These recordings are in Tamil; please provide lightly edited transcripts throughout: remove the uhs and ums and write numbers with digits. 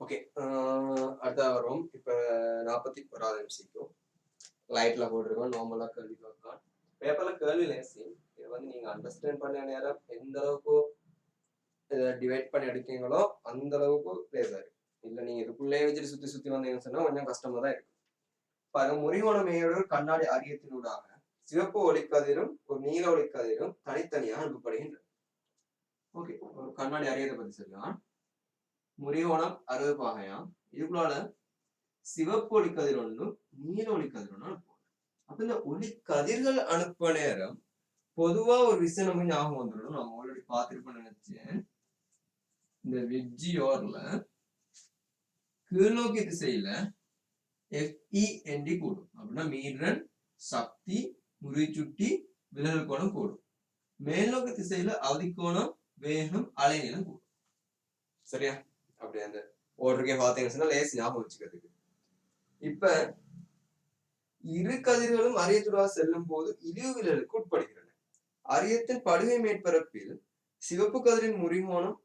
ஓகே. அடுத்த வரும். இப்ப 41வது எம்சிக்யூ லைட்ல போட்டிருக்கோம். நார்மலா கேள்வி கேட்கலாம். பேப்பர்ல கேள்வி லேசி. இது வந்து நீங்க அண்டர்ஸ்டாண்ட் பண்ண நேரம் எந்த அளவுக்கு இதை டிவைட் பண்ணி எடுக்கீங்களோ அந்த அளவுக்கு லேசா இருக்கு. இல்ல நீங்க இதுக்குள்ளே வச்சுட்டு சுத்தி சுத்தி வந்தீங்கன்னு சொன்னா கொஞ்சம் கஷ்டமா தான் இருக்கு. பாருங்க, முறிகோணமேயோட ஒரு கண்ணாடி அரியத்தினூடாக சிவப்பு ஒளிக்கதிரும் ஒரு நீல ஒளிக்கதிரும் தனித்தனியாக அனுப்பப்படுகின்றன. ஓகே, ஒரு கண்ணாடி அரியத்தை பத்தி சொல்லலாம். முறிகோணம் 60 பாகையாம். இதுக்குள்ளால சிவப்பு ஒளிக்கதிர் ஒன்று நீல ஒளிக்கதிர் ஒன்று அனுப்புவோம். அப்ப இந்த ஒளிக்கதிர்கள் அனுப்ப நேரம் பொதுவா ஒரு விஷயம் நம்ம ஞாபகம் வந்துடும். நம்ம ஆல்ரெடி பார்த்திருப்போம்னு நினைச்சேன். இந்த வெஜ்ஜியோர்ல கீழ்நோக்கி திசையில FEND கூடும். அப்படின்னா மீறன், சக்தி, முறிச்சுட்டி, விலகல் கோணம் கூடும். மேல்நோக்கு திசையில அவதிக்கோணம், வேகம், அலைநீளம் கூடும். சரியா? அப்படி அந்த ஓட்டருக்கே பார்த்தீங்கன்னா லேஸ் ஞாபகம் வச்சுக்கிறதுக்கு. இப்ப இரு கதிர்களும் அரியத்துடாக செல்லும் போது இழிவு விலகலுக்கு உட்படுகின்றன. அரியத்தின் படுகை மேற்பரப்பில் சிவப்பு கதிரின் முறிகோணம்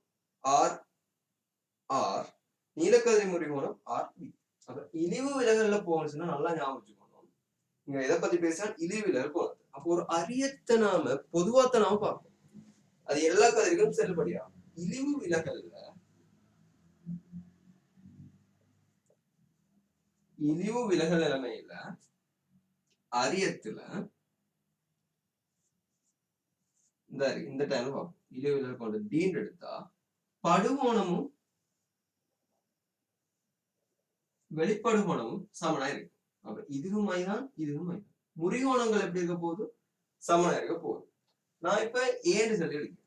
RR, நீலக்கதிரின் முறிகோணம் RB. அப்ப இழிவு விலகல்ல போகணும்னா நல்லா ஞாபகம் வச்சுக்கணும். நீங்க எதை பத்தி பேசினா இழிவு விலகல் போனது. அப்போ ஒரு அரியத்தை நாம பொதுவாத்த நாம பார்ப்போம். அது எல்லா கதிர்களும் செல்லுபடியாகும். இழிவு விலகல்ல இழிவு விலகல் நிலைமையில அரியத்துல இந்த டைம் பார்ப்போம். இழிவு விலகல் கொண்டு டீன் எடுத்தா படுகோணமும் வெளிப்படுகோணமும் சமனா இருக்கு. அப்ப இதுவும் மைதான், இதுவும் மைதான். முறிகோணங்கள் எப்படி இருக்க போகுது? சமனா இருக்க போகுது. நான் இப்ப ஏன்னு சொல்லி எடுக்கிறேன்.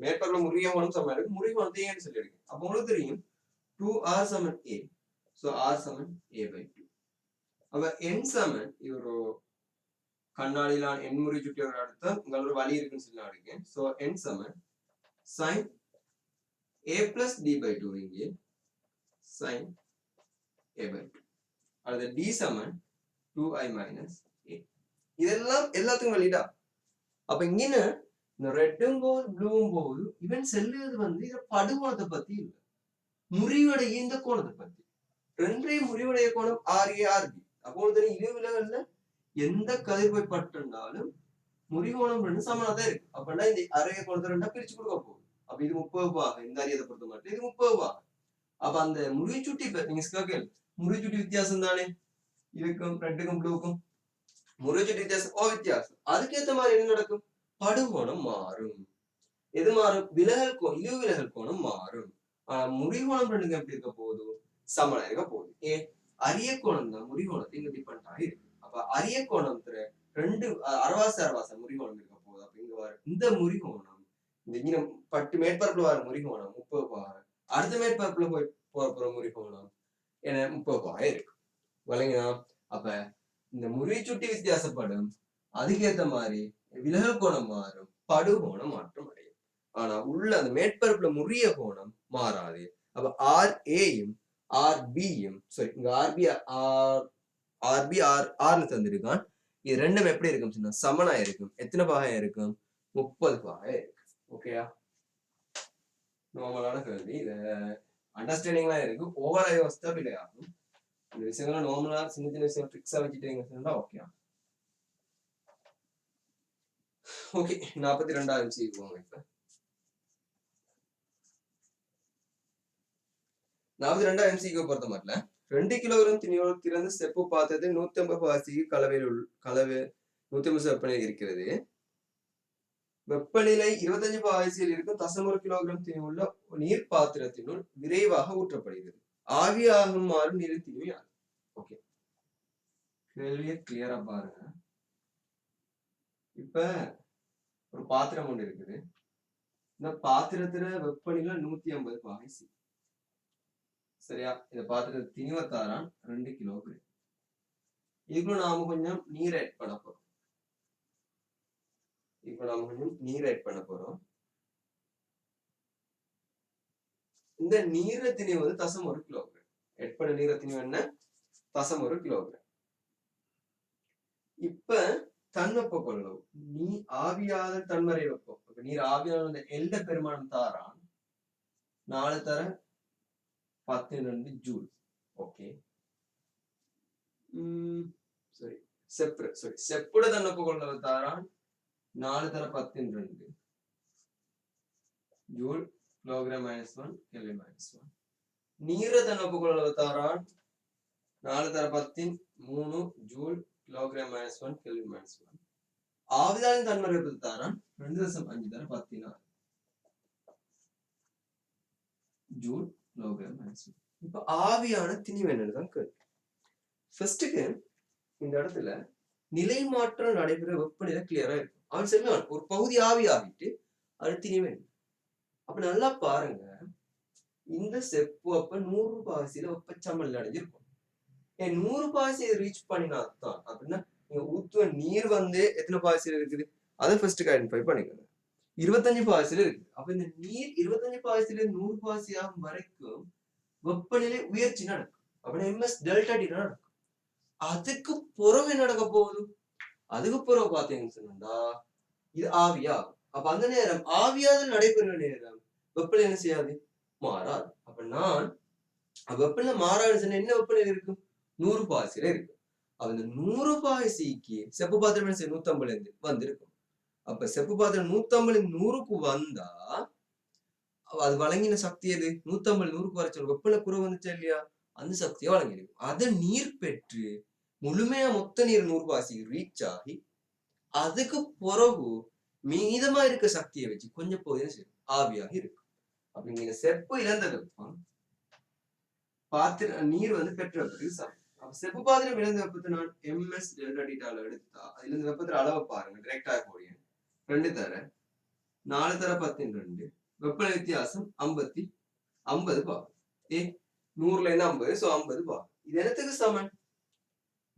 மேற்பரப்புல முறிகோணம் சமனா இருக்கு. முறிகோணத்தை ஏன்னு சொல்லி எடுக்கிறேன். அப்ப உங்களுக்கு தெரியும் 2R Saman A. So R Saman A/2. அப்ப n சமன் இது ஒரு கண்ணாடியிலான n முறை சுற்றி ஒரு அடுத்த உங்களோட ஒரு வழி இருக்குன்னு சொல்லி எடுக்கிறேன். So n Saman sin A plus D/2 இங்கே sin A/2. அது D Saman 2i minus A. இதெல்லாம் எல்லாத்துக்கும் வெளியிடா. அப்ப இங்க இந்த ரெட்டும் போது ப்ளூவும் போகுது. இவன் செல்லுறது வந்து இத படுகோணத்தை பத்தி இல்லை, முறிவடைய இந்த கோணத்தை பத்தி. ரெண்டையும் முறிவடைய கோணம் RA/RB. அப்போ தெரியும் இழிவு விலகல்ல எந்த கதிர் போய் பட்டுனாலும் முறிகோணம் ரெண்டு சமனா தான் இருக்கு. அப்படின்னா இந்த அரைய கோணத்தை ரெண்டா பிரிச்சு கொடுக்க போகுது. அப்ப இது 30 பாகை, இந்த அரியத்தை பொறுத்த மட்டும் இது 30 பாகை. அப்ப அந்த முறிச்சுட்டி நீங்க கேட்கல, முறிச்சுட்டி வித்தியாசம் தானே இதுக்கும் ரெட்டுக்கும் ப்ளூக்கும். முறிச்சுட்டி வித்தியாசம் வித்தியாசம். அதுக்கேற்ற மாதிரி என்ன நடக்கும்? படுகோணம் மாறும். எது மாறும்? விலகல் இழிவு விலகல் கோணம் மாறும். முறிகோணம் ரெண்டுங்க எப்படி இருக்க போகுது? சமனா இருக்க போகுது. அரிய கோணம் தான் முறிகோணத்தை இங்க டிபெண்ட் ஆகி இருக்கு. அப்ப அரிய கோணத்துல ரெண்டு அரவாச முறிகோணம் இருக்க போகுது. அப்ப இங்க வர இந்த முறிகோணம் இந்த பட்டு மேற்பரப்புல வர முறிகோணம் 30 பாகை, அடுத்த மேற்பரப்புல போற முறிகோணம் 30 பாகை இருக்கு. வழங்கினா அப்ப இந்த முறிச்சுட்டி வித்தியாசப்படும். அதுக்கேற்ற மாதிரி விலகல் கோணம் மாறும், படுகோணம் மாற்றம் அடையும். ஆனா உள்ள அந்த மேற்பரப்புல முறிய கோணம் மாறாது. அப்ப RAயும் RBயும் சாரி இங்க RB Rன்னு தந்திருக்கான். இது ரெண்டும் எப்படி இருக்கும் சொன்னா சமனா இருக்கும். எத்தனை பாகை இருக்கும்? 30 பாகை இருக்கு. ஓகேயா? நார்மலான கேள்வி. இத அண்டர்ஸ்டாண்டிங்லாம் இருக்கு. ஓவர் ஆகி வச்சா பிள்ளையாகும். இந்த விஷயங்களை நார்மலா சின்ன சின்ன விஷயம் ஃபிக்ஸா வச்சுட்டீங்க சொன்னா ஓகேயா? ஓகே, 42வது எம்சிக்கு போங்க. இப்ப 42வது எம்சிக்கு பொறுத்த மட்டும் 2 கிலோகிராம் திணியோடு திறந்து செப்பு பாத்திரத்தை 150 பாசிக்கு கலவை 150 வெப்பநிலை இருக்கிறது. வெப்பநிலை 25 பாசியில் இருக்கும் 0.1 கிலோகிராம் திணிவுள்ள நீர் பாத்திரத்தினுள் விரைவாக ஊற்றப்படுகிறது. ஆவியாகும் மாறும் நீரின் திணிவு யார்? ஓகே, கேள்வியை கிளியரா பாருங்க. இப்ப ஒரு பாத்திரம் ஒன்று இருக்குது. இந்த பாத்திரத்துல வெப்பநிலை 150 பாசி. சரியா? இந்த பாத்திரத்தை திணிவத்தாரான் 2 கிலோகிராம். இதுக்குள்ள நாம கொஞ்சம் நீர் ஆட் பண்ண போறோம். இந்த நீரை திணிவு வந்து 0.1 கிலோகிராம். ஆட் பண்ண நீரை திணிவு என்ன? 0.1 கிலோகிராம். இப்ப தன்வெப்ப கொள்ளளவு நீ ஆவியாத தன்மறை வெப்பம். நீர் ஆவியான எல்ட பெருமானம் தாரான் 4 தர 12 ஜூல். ஓகே, சரி செப்புட தன்னப்பு கொள்ளவத்தாரான் 4 தர 12 ஜூல் கிலோகிராம் -1 கெல்வின் -1. நீர தன்னப்பு கொள்ளவத்தாரான் 4 தர 13 ஜூல் கிலோகிராம் -1 கெல்வின் -1. ஆவியாவின் தன்மை வெப்பத்தாரான் 2.5 தர 16 ஜூல் கிலோகிராம் -1. இப்ப ஆவியான திணிவு என்னன்னு கேள்வி. ஃபர்ஸ்ட்டுக்கு இந்த இடத்துல நிலை மாற்றம் நடைபெற வெப்பநிலை கிளியரா இருக்கும். அவன் சொல்லுவான் ஒரு பகுதி ஆவி ஆகிட்டு அது திணிவு. அப்ப நல்லா பாருங்க, இந்த செப்பு அப்ப 100 பாசியில வெப்பச்சமல் அடைஞ்சிருக்கும். 100 பாசியை ரீச் பண்ணினாத்தான் அப்படின்னா நீங்க ஊத்துவ நீர் எத்தனை பாசியில இருக்குது அதை ஃபர்ஸ்ட் ஐடென்டிஃபை பண்ணிக்கணும். 25 பாசியில இருக்கு. அப்ப இந்த நீர் 25 பாசியில 100 பாசி ஆகும் வரைக்கும் வெப்பநிலை உயர்ச்சி நடக்கும். அப்படின்னா MS டெல்டா டி நடக்கும். அதுக்கு புறவு நடக்க போகுது. அதுக்கு புறவு பாத்தீங்கன்னு சொன்னா இது ஆவியாகும். அப்ப அந்த நேரம் ஆவியாதல் நடைபெறுற நேரம் வெப்பநிலை என்ன செய்யாது, மாறாது. அப்ப நான் வெப்பநிலை மாறாதுன்னு சொன்ன என்ன வெப்பநிலை இருக்கும், 100 பாசியில இருக்கு. அப்ப இந்த 100 பாசிக்கு செப்பு பாத்திரம் 150 வந்திருக்கும். அப்ப செப்பு பாத்திரம் 150 100க்கு வந்தா அது வழங்கின சக்தி எது, 150 100க்கு வரைச்ச வெப்பநிலை குறைவு வந்துச்சா இல்லையா, அந்த சக்தியை வழங்கிடும். அதை நீர் பெற்று முழுமையா மொத்த நீர் 100 பாசி ரீச் ஆகி அதுக்கு பிறகு மீதமா இருக்க சக்தியை வச்சு கொஞ்சம் போது ஆவியாக இருக்கும். அப்ப நீங்க செப்பு இழந்த வெப்பம் பாத்திர நீர் பெற்ற வெப்பத்துக்கு சமம். அப்ப செப்பு பாத்திரம் இழந்த வெப்பத்தை நான் MS டெல்டா டீட்டால எடுத்தா அதுல இருந்து வெப்பத்துல அளவை பாருங்க. டிரெக்டா போடிய 2 தர 4 தர 12 வெப்பநிலை வித்தியாசம் 50 பாகம். 100ல இருந்து 50, சோ 50 பாகம். இது என்னத்துக்கு சமன்,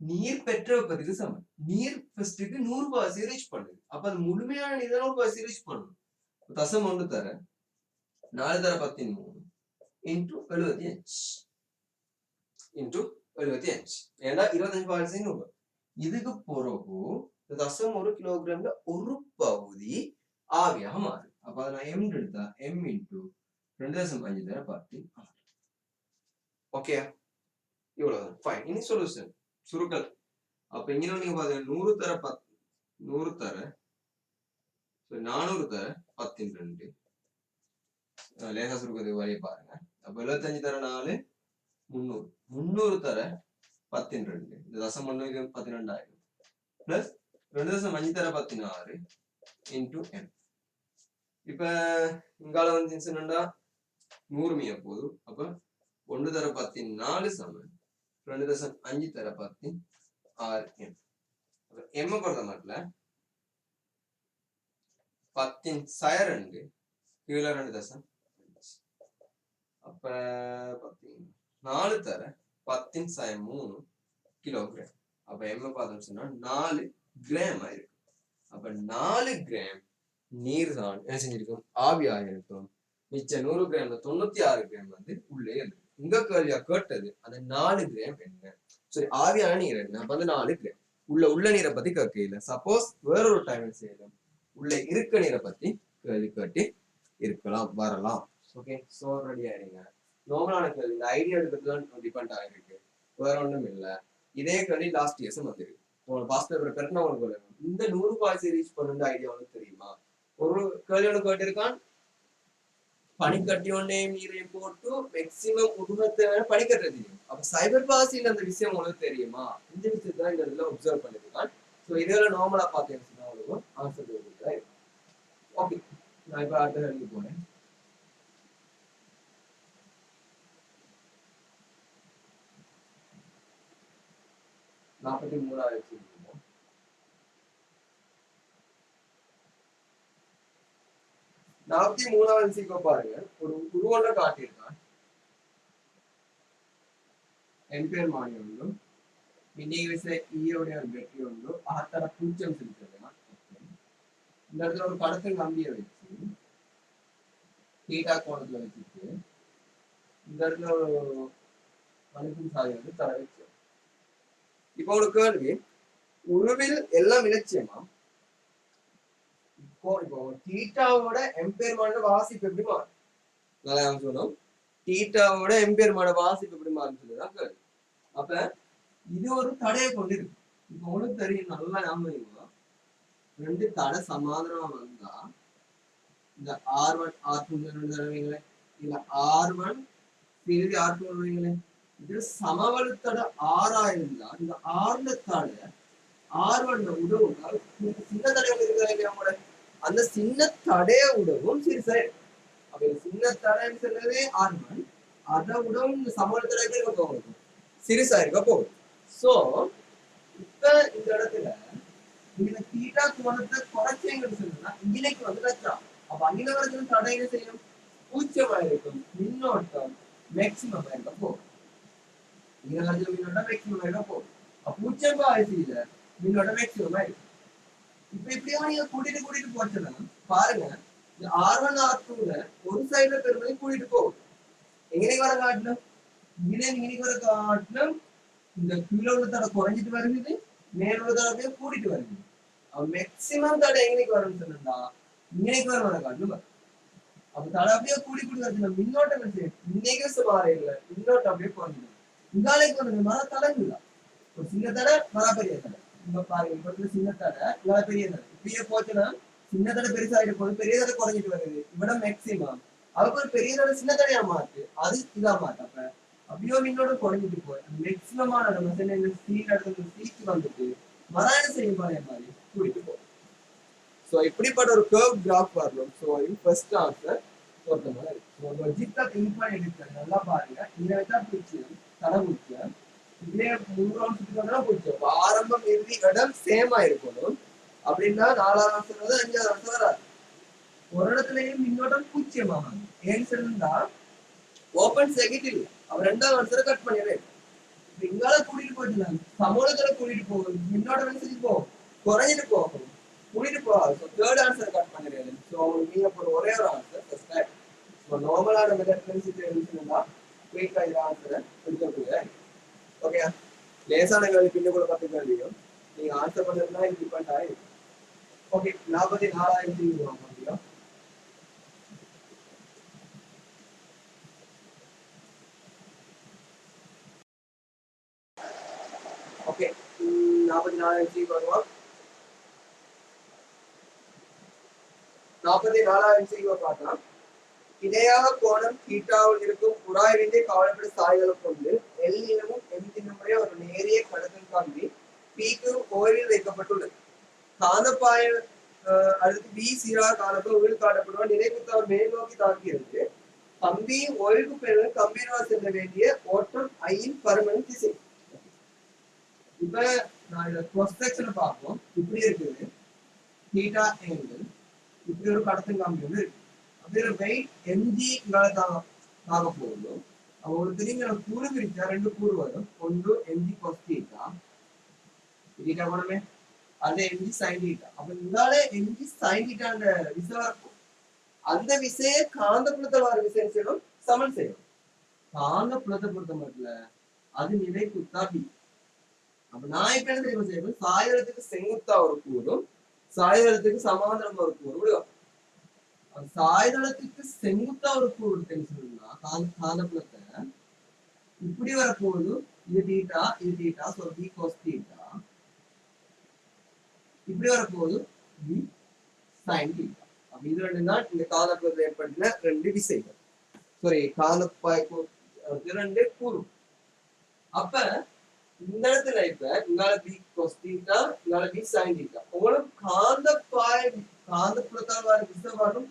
நீர் பெற்ற வெப்பத்துக்கு சமன். நீர் ஃபர்ஸ்ட்டுக்கு 100 பாசி ரீச் பண்ணுது. அப்ப அது முழுமையான நீர் 100 பாசி ரீச் பண்ணணும். தசம் 1 தர 4 தர 13 இன்டு 75 இன்டு 75. ஏன்னா 25 பாசி 100. இதுக்கு பிறகு தசம் 1 கிலோகிராம்ல ஒரு பகுதி ஆவியாக மாறுது. அப்ப அதை நான் M எடுத்தா M இன்டு 2.5 தர 16. ஓகே, இவ்வளவு ஃபைன். இனி சொல்யூஷன் சுருக்கல். அப்ப இங்க நீங்க பாருங்க 100 தர 400 தர 12 லேசா சுருக்கிறது வரைய பாருங்க. அப்ப 75 தர 4 300 தர 12 இந்த தசம் 1 இது 12000 பிளஸ் 2.5 தர 16 இன்டு M. இப்ப இங்கால என்னண்டா 100 மீய போதும். அப்ப 1 தர 14 சமன் 2.5 தர 16 M. M பொறுத்த மட்டும் 10 சய 2 கீழே 2.5. அப்ப 4 தர 10 சய 3 கிலோகிராம். அப்ப M பார்த்தோம்னு சொன்னா 4 கிராம் இருக்கு. அப்ப 4 கிராம் நீர் தான் என்ன செஞ்சிருக்கும், ஆவியாக இருக்கும். மிச்ச 100 கிராம்ல 96 கிராம் உள்ளே இருக்கு. இங்க கேள்வியா கேட்டது அந்த 4 கிராம் என்ன, சரி ஆவியான நீர் என்ன, அப்ப 4 கிராம் உள்ள நீரை பத்தி கேட்கல. சப்போஸ் வேறொரு டைம் செய்யலாம் உள்ள இருக்க நீரை பத்தி கேள்வி கேட்டு இருக்கலாம், வரலாம். ஓகே, சோ ரெடி ஆயிருங்க. நார்மலான கேள்வி இந்த ஐடியா எடுக்கிறதுலாம் டிபெண்ட் ஆகிருக்கு, வேற ஒன்றும் இல்லை. இதே கேள்வி லாஸ்ட் இயர்ஸ் வந்துருக்கு. உங்களுக்கு பாஸ்ட் பேப்பர் கரெக்டா உங்களுக்கு இந்த 100 பாய்ஸ் ரீச் பண்ணுற ஐடியா உங்களுக்கு தெரியுமா? ஒரு கேள்வியோட கேட்டிருக்கான், பனிக்கட்டியோன்னையும் நீரையும் போட்டு மேக்சிமம் உருவத்தை பனிக்கட்ட தெரியும். அப்ப சைபர் பாசியில் அந்த விஷயம் உங்களுக்கு தெரியுமா? இந்த விஷயத்தான் இந்த இதுல ஒப்சர்வ் பண்ணிருக்கான். ஸோ இதெல்லாம் நார்மலா பார்த்தீங்கன்னா உங்களுக்கு ஆன்சர் இருக்கும். ஓகே, நான் இப்ப அடுத்த கேள்விக்கு போறேன். நாற்பத்தி 3வது 43வது சீக்கோ பாருங்க. ஒரு உருவொன்றை காட்டியிருக்கான். என் பேர் மாணி உண்டு, இன்னைக்கு விசை ஈயோடைய வெற்றி உண்டு, ஆத்தர பூச்சம் செலுத்துறேன். இந்த இடத்துல ஒரு கடத்தல் நம்பியை வச்சு தீட்டா கோணத்துல வச்சுட்டு இந்த இடத்துல ஒரு மனுஷன் சாதி தர வச்சு. இப்ப ஒரு கேள்வி, உருவில் எல்லாம் இலட்சியமா? இப்போ தீட்டாவோட எம்பேர்மான வாசிப்பு எப்படி மாறும்? நல்லா சொன்னோம். தீட்டாவோட எம்பெருமான வாசிப்பு எப்படி மாறும் சொல்லுதான் கேள்வி. அப்ப இது ஒரு தடையை கொண்டிருக்கு. இப்ப உங்களுக்கு தெரியும், நல்லா ஞாபகம் ரெண்டு தடை சமாதானமா வந்தா இந்த R1 R2 ரெண்டு தடவைங்களே, இல்ல R1 பிரிவு R2 வருவீங்களே, இது சமவெளித்தடை R இருந்தா இந்த R தடை R1 உடவும் சின்ன தடைகள் இருக்கிறா இல்லையா கூட, அந்த சின்ன தடைய உடவும் சரி சரி. அப்ப சின்ன தடைன்னு சொன்னதே R1, அதை விடவும் இந்த சமவெளித்தடைகள் இருக்க போகுது, சிறுசா இருக்க போகுது. சோ இப்ப இந்த இடத்துல இந்த தீட்டா கோணத்தை குறைச்சேங்கன்னு சொன்னா இங்கிலைக்கு வந்து லட்சம். அப்ப அகில வரைக்கும் தடை என்ன செய்யும், பூஜ்ஜியமா இருக்கும், மின்னோட்டம் மேக்சிமம் இருக்க போகும். இகில வரைக்கும் மின்னோட்டம் மேக்சிமம் இருக்க போகும். பூஜ்ஜியம் ஆயிடுச்சு, மின்னோட்டம் மேக்சிமம் ஆயிடும். இப்ப இப்படியா நீங்க கூட்டிட்டு போச்சுன்னா பாருங்க, இந்த R1 R2ல ஒரு சைடுல பெருமதி கூட்டிட்டு போகும். எங்கே வர காட்டணும், இன்னைக்கு வர காட்டணும். இந்த கீழே உள்ள தடை குறைஞ்சிட்டு வருது, மேல உள்ள தடவை கூட்டிட்டு வருது. மேக்சிமம் தடை எங்களுக்கு வரும்னு சொன்னா இன்னைக்கு வர காட்டணும். அப்ப தடை அப்படியே கூடி வருதுன்னா மின்னோட்டம் இன்னைக்கு சுமாரே இல்லை, மின்னோட்டம் அப்படியே குறைஞ்சிடும். இங்காலைக்கு வந்து மர தடைங்களா, ஒரு சின்ன தடை மர பெரிய தடை. இப்ப பாருங்க, இப்ப சின்ன தடை இவ்வளோ பெரிய தடை இப்படியே போச்சுன்னா சின்ன தடை பெருசாகிட்டு போகுது, பெரிய தடை குறைஞ்சிட்டு வருது. இவ்வளோ மேக்சிமம் அதுக்கு ஒரு பெரிய தடை சின்ன தடையா மாத்து, அது இதா மாத்து. அப்ப அப்படியோ மின்னோட்டம் குறைஞ்சிட்டு போய் மேக்சிமமான ஸ்டீல் இடத்துல ஸ்டீக்கு வந்துட்டு மரம் செய்யும் மாதிரி கூட்டிட்டு போகும். ஸோ இப்படிப்பட்ட ஒரு கர்வ் கிராஃப் வரணும். ஸோ இது ஃபர்ஸ்ட் ஆன்சர் பொறுத்த மாதிரி இருக்கு. ஜிப்ல திங்க் பண்ணி எடுக்கிறது நல்லா பாருங்க. இந்த வச்சா பூச்சியம் தடை பூச்சியம் இதே 3 ரவுண்ட் சுற்றி வந்தா பூச்சியம் ஆரம்பம் இறுதி இடம் சேமா இருக்கணும். அப்படின்னா 4ஆம் ஆன்சர் வந்து 5ஆம் ஆன்சர் வராது. ஒரு இடத்துலயும் மின்னோட்டம் பூச்சியமாகும். ஏன்னு சொன்னா ஓப்பன் செகண்ட் இல்லை, அவன் 2ஆம் ஆன்சரை கட் பண்ணிடுறேன். இங்கால கூட்டிட்டு போயிட்டு சமூகத்துல கூட்டிட்டு போகும், மின்னோட்டம் என்ன போகும், குறைஞ்சிட்டு போகும், கூட்டிட்டு போகாது. ஸோ தேர்ட் ஆன்சர் கட் பண்ணிடுறது. ஸோ உங்களுக்கு நீங்க போற ஒரே ஒரு ஆன்சர் ஃபர்ஸ்ட். ஸோ நார்மலான மெத்தட்னா குயிக்கா இந்த ஆன்சரை எடுக்கக்கூடிய. ஓகே, லேசான கேள்வி பின்னுக்குள்ள 10 கேள்வியும் நீங்க ஆன்சர் பண்ணதுன்னா இது டிபெண்ட் ஆயிருக்கு. ஓகே, 44,000 வாங்க முடியும். ஓகே, 44,000 வருவோம். 44,000 பார்த்தா இணையாக கோணம் தீட்டாவில் இருக்கும் உராய்வின்றி காவலப்பட சாய்களை கொண்டு எல் நீளமும் எம் தினமுறைய ஒரு நேரிய கடத்தல் கம்பி பிக்கு ஓய்வில் வைக்கப்பட்டுள்ளது. காந்தப்பாய அடுத்து பி சீராக காணப்படும் உயிர் காட்டப்படுவா நிலைக்குத்தால் மேல் நோக்கி தாக்கியது. கம்பி ஓய்வு பெற கம்பியினால் செல்ல வேண்டிய ஓட்டம் ஐயின் பருமன் திசை. இப்ப நான் இதை cross section பார்ப்போம். இப்படி இருக்குது தீட்டா ஆங்கிள், இப்படி ஒரு கடத்தல் கம்பி வந்து இருக்கு. அப்படியே வெயிட் எம்ஜி தாங்க போகுது. ஒரு திரும்பி நம்ம கூறு பிரிச்சா 2 கூறு வரும். ஒன்று எம்ஜி cos தீட்டா தீட்டா போனமே, அது எம்ஜி sin தீட்டா. அப்ப இந்தால எம்ஜி sin தீட்டான்ற விசை இருக்கும். அந்த விசையை காந்தப்புலத்தில் வர விசை செய்யணும், சமன் செய்யணும். காந்தப்புலத்தை பொறுத்த மட்டும் அது நிலை குத்தா பி. அப்ப நான் இப்ப என்ன தெரியுமா செய்யணும், சாயலத்துக்கு செங்குத்தா ஒரு கூறும் சாயலத்துக்கு சமாந்தரமா ஒரு கூறு விடுவோம். சாய்தளத்துக்கு செங்குத்தா ஒரு கூறு தெரிஞ்சுன்னா காந்தப்புலத்தை இப்படி வரப்போகுது. இது தீட்டா இது theta, so P cos theta. இப்படி வரப்போகுது பி சைன் தீட்டா. அப்ப இது ரெண்டு தான் இந்த காந்தப்புலத்தில் ஏற்படுத்தின 2 விசைகள். சாரி, காந்தப்பாய் 2 கூறு. அப்ப இந்த இடத்துல இப்ப இங்கால பி கோஸ் தீட்டா, இங்கால பி சைன் தீட்டா. உங்களுக்கு காந்தப்புலத்தால் வர விசை வரும்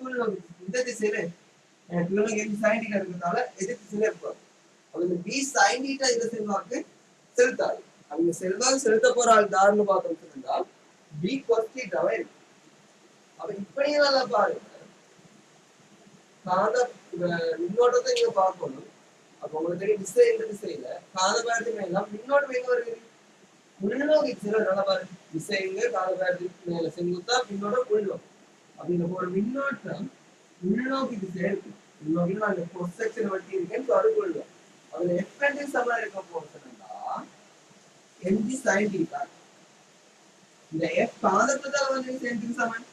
இந்த திசையில சைன் தீட்டா இருக்கிறதால எதிர் திசையில இருப்பாரு. அப்ப இந்த பி சைன் தீட்டா இந்த செல்வாக்கு செலுத்தாது. அந்த செல்வாக்கு செலுத்த போற ஆள் தாருன்னு பார்த்தோம்னா பி கோஸ் தீட்டாவே இருக்கு. அப்ப இப்படியே நல்லா பாருங்க, காந்த மின்னோட்டத்தை நீங்க பார்க்கணும். அப்ப உங்களுக்கு தெரியும் திசை இந்த திசையில காந்தபாரத்துக்கு மேல மின்னோட்டம் எங்க வருது, உள்நோக்கி சில நல்லா பாருங்க. திசை எங்க காந்தபாரத்துக்கு மேல செங்குத்தா, மின்னோட்டம் உள்நோக்கி. அப்படிங்கிற ஒரு மின்னோட்டம் உள்நோக்கி திசை இருக்கு. உள்நோக்கி நான் இந்த cross section வட்டி இருக்கேன்னு அது உள்நோக்கி. அதுல எஃப் சமமா இருக்க போறதுன்னா எம்ஜி sin தீட்டா. இந்த எஃப் காந்தப்புலத்தால் வந்து சென்டிக்கு சமன்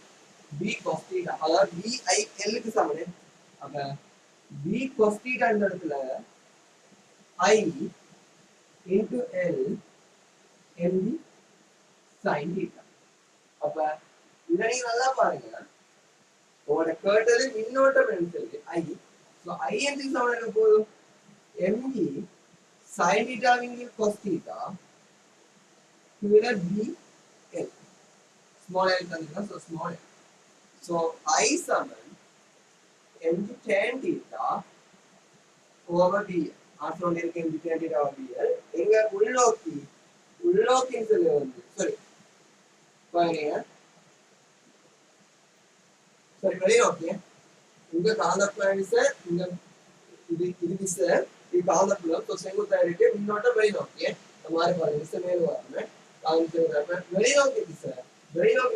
பி cos தீட்டா, அதாவது பி ஐ எல் க்கு சமன். அப்ப b cos theta இந்த இடத்துல I into L mb sin theta. அப்ப இதை நீங்க நல்லா பாருங்க. உங்களோட கேட்டது மின்னோட்டம் என்ன சொல்லி I. So I எதுக்கு சமம் என்ன போதும் mb sin theta விங்கில் cos theta divided b L. Small l தந்தீங்கன்னா so small l. So I சமம் mg tan theta over dl. ஆற்றோட இருக்கு mg tan theta over dl. எங்க உள்நோக்கி சொல்லி வந்து sorry பாருங்க சரி வெளிநோக்கி இங்க காந்தப்புலம் விசை இங்க இது விசை இது காந்தப்புலம் ஸோ செங்குத்தா இருக்கு மின்னோட்டம் வெளிநோக்கி இந்த மாதிரி பாருங்க விசை மேல வராம வெளிநோக்கி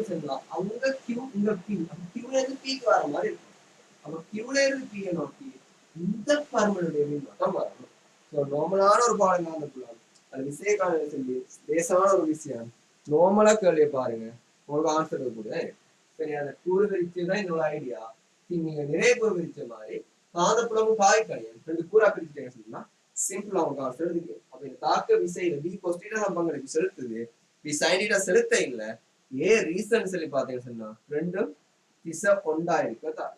விசைன்னா அங்க கியூ இங்க பி அப்ப கியூல இருந்து பிக்கு வர மாதிரி இருக்கும். அப்ப கியூல இருந்து பியை நோக்கி இந்த பருமனுடைய மின்னோட்டம் வரணும். ஸோ நார்மலான ஒரு பாடம் காந்தப்புலம் அது விசைய காண சொல்லி லேசான ஒரு விஷயம் நார்மலா கேள்வியை பாருங்க உங்களுக்கு ஆன்சர் கூட சரி. அந்த கூறு பிரிச்சு தான் என்னோட ஐடியா. நீங்க நிறைய பேர் பிரிச்ச மாதிரி காந்தப்புலமும் பாய்க்கணியம் ரெண்டு கூறா பிரிச்சுட்டேங்க சொன்னா சிம்பிளா உங்களுக்கு ஆன்சர் இருக்கு. அப்ப இந்த தாக்க விசையில பி கொஸ்டினா பங்களுக்கு செலுத்துது பி சைனிட்டா செலுத்த இல்ல ஏன் ரீசன் சொல்லி பாத்தீங்கன்னு சொன்னா ரெண்டும் திசை ஒண்டா இருக்கதா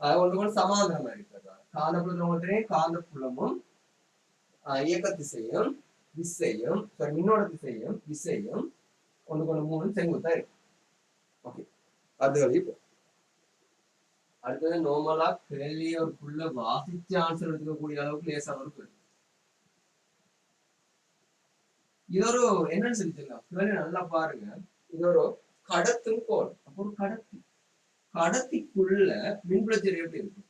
அது ஒன்று கூட சமாதானமா இருக்கிறதா. காந்தப்புலத்துல காந்தப்புலமும் இயக்க திசையும் விசையும் மின்னோட திசையும் விசையும் ஒன்று கொண்டு மூணு செங்குத்தா இருக்கு. ஓகே அது இப்போ அடுத்தது நார்மலா கேள்வியை ஒரு புள்ள வாசிச்சு ஆன்சர் எடுத்துக்கக்கூடிய அளவுக்கு லேசான ஒரு கேள்வி. இது ஒரு என்னன்னு சொல்லிக்கலாம் கேள்வி நல்லா பாருங்க. இது ஒரு கடத்தும் கோல். அப்போ ஒரு கடத்திக்குள்ள மின்புலச்சரி எப்படி இருக்கும்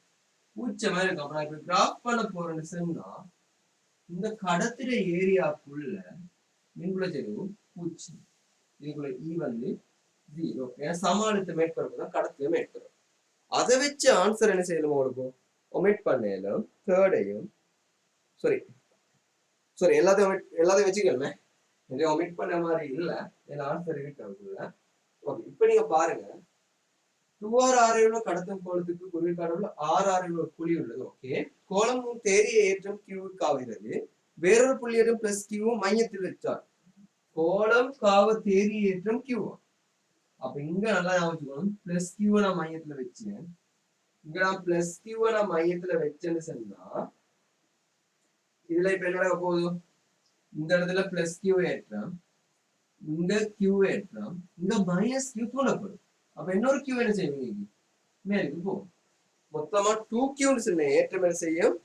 பூச்ச மாதிரி இருக்கும். அப்ப நான் இப்ப கிராஃப் பண்ண போறேன்னு சொன்னா இந்த கடத்துற ஏரியாக்குள்ள மின்புலச்சரிவு பூச்சி இதுக்குள்ள இ வந்து 0 ஏன்னா சமாளித்த மேற்பரப்பு தான் கடத்தில மேற்பரப்பு. அதை வச்சு ஆன்சர் என்ன செய்யணும் உங்களுக்கு ஒமிட் பண்ணலும் தேர்டையும் சாரி எல்லாத்தையும் வச்சுக்கணுமே எதையும் ஒமிட் பண்ண மாதிரி இல்லை ஏன்னா ஆன்சர் இருக்கிறதுக்குள்ள. ஓகே இப்ப நீங்க பாருங்க 2r ஆரையுள்ள கடத்தும் கோலத்துக்கு குறுகிய கடவுள் 6r ஒரு புள்ளி உள்ளது. ஓகே கோலமும் தேரிய ஏற்றம் கியூவுக்கு ஆகிறது. வேறொரு புள்ளியேற்றம் பிளஸ் கியூவும் மையத்தில் வச்சார். கோலம் காவ தேரிய ஏற்றம் கியூவா. அப்ப இங்க நல்லா ஞாபகம் பிளஸ் கியூவை நான் மையத்துல வச்சேன். இங்க நான் பிளஸ் கியூவை நான் மையத்துல வச்சேன்னு சொன்னா இதுல இப்ப என்ன போதும் இந்த இடத்துல பிளஸ் கியூ ஏற்றம் இங்க கியூ ஏற்றம் இங்க மைனஸ் கியூ தூண்டப்படும். அப்ப இன்னொரு கியூ என்ன செய்வீங்க மேலுக்கு போகும். மொத்தமா 2q சொன்ன ஏற்றம் என்ன செய்யும்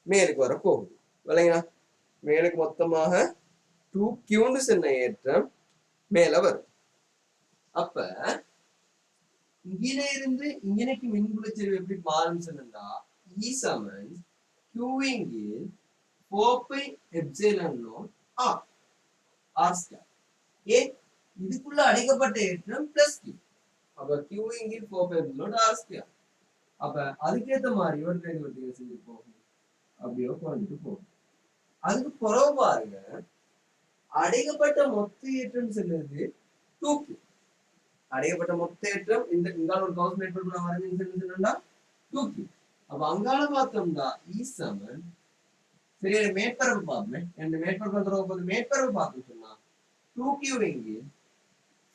மேலுக்கு வர போகுது இல்லைங்களா. மேலுக்கு மொத்தமாக 2q சொன்ன ஏற்றம் மேல வரும். அப்ப இங்கே இருந்து இங்கனைக்கு மின்புலச்சரிவு எப்படி மாறும் சொன்னா E சமன் Qing 4π epsilon naught R R square. ஏ இதுக்குள்ள அடைக்கப்பட்ட ஏற்றம் பிளஸ் Q. அப்ப Qing 4π epsilon naught R square. அப்ப அதுக்கேற்ற மாதிரி ஒரு ட்ரெயின் வட்டியை செஞ்சு போகும் அப்படியோ குறைஞ்சிட்டு போகும். அதுக்கு புறவு பாருங்க அடைக்கப்பட்ட மொத்த ஏற்றம் சொல்லுது 2Q. அடையப்பட்ட மொத்த ஏற்றம் இந்த இங்கால ஒரு கவுஸ் மேற்பரப்பு நான் வரைஞ்சா 2Q. அப்ப அங்கால பார்த்தோம்னா E சமன் சரி மேற்பரப்பு பார்ப்போமே இந்த மேற்பரப்பு மேற்பரப்பு பார்த்தோம் சொன்னா 2Q இங்கே